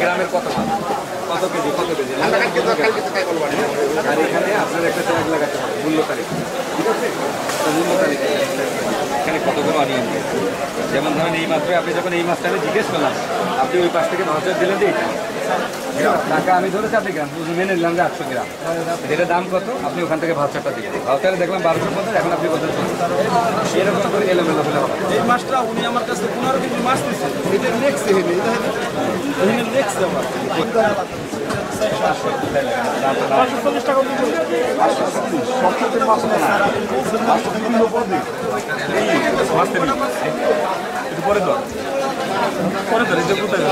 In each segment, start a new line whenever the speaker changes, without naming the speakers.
গ্রামের কত কত কেজি আর এখানে আপনার একটা ট্যাগ লাগাতে হবে মূল্য তারিখ, ঠিক আছে? মূল্য তারিখ এখানে কতগুলো অনিয়ম, যেমন ধরেন এই মাত্র আপনি যখন এই মাছটা আমি জিজ্ঞেস করলাম, আপনি ওই পাশ থেকে ভাউচার দিলেন যে টাকা আমি ধরেছি, আপনি গ্রাম মেনে নিলাম যে 800 গ্রাম, যেটা দাম কত আপনি ওখান থেকে ভাউচারটা দিবেন। ভাউচারে দেখলাম 1250, এখন আপনি বলছেন এরকম করে এলোমেলো হলে হবে। এই মাছটা উনি আমার কাছে 15 কেজি মাছ দিচ্ছে, এটা নেক্সট নেক্সট আমার 540 টাকা দিতে 540 সবচেয়ে মাছ না 500 কিলো পর দিই মাছ দেন একটু পরে ধর এই যে কোথায়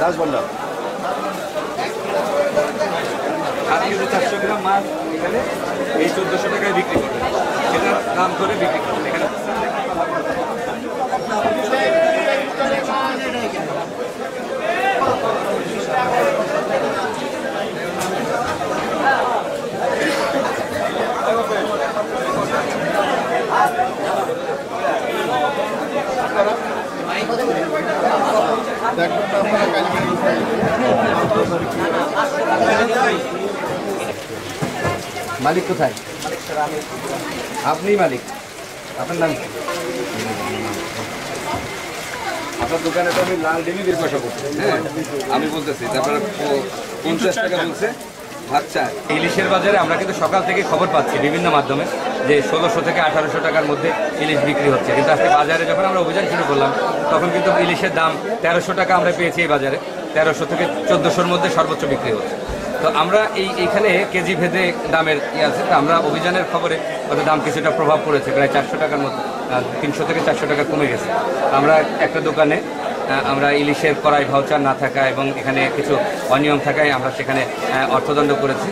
রাজবন্ডা আর কেজি 400 গ্রাম মাছ এখানে এই 1400 টাকায় বিক্রি করবে, সেটা দাম করে বিক্রি করবে। এখানে মালিক কোথায়? আপনি মালিক, আপনার নাম কি? আপনার দোকানে তো আমি লাল ডিমি বের পয়সা করছি, হ্যাঁ আমি বলতেছি, তারপরে 50 টাকা বলছে। আচ্ছা, ইলিশের বাজারে আমরা কিন্তু সকাল থেকে খবর পাচ্ছি বিভিন্ন মাধ্যমে যে 1600 থেকে 1800 টাকার মধ্যে ইলিশ বিক্রি হচ্ছে, কিন্তু আজকে বাজারে যখন আমরা অভিযান শুরু করলাম তখন কিন্তু ইলিশের দাম 1300 টাকা আমরা পেয়েছি। এই বাজারে 1300 থেকে 1400-র মধ্যে সর্বোচ্চ বিক্রি হচ্ছে। তো আমরা এইখানে কেজি ভেদে দামের আছে, তো আমরা অভিযানের খবরে হয়তো দাম কিছুটা প্রভাব পড়েছে, প্রায় 400 টাকার মতো, 300 থেকে 400 টাকা কমে গেছে। আমরা একটা দোকানে আমরা ইলিশের কড়াই ভাউচার না থাকা এবং এখানে কিছু অনিয়ম থাকায় আমরা সেখানে অর্থদণ্ড করেছি।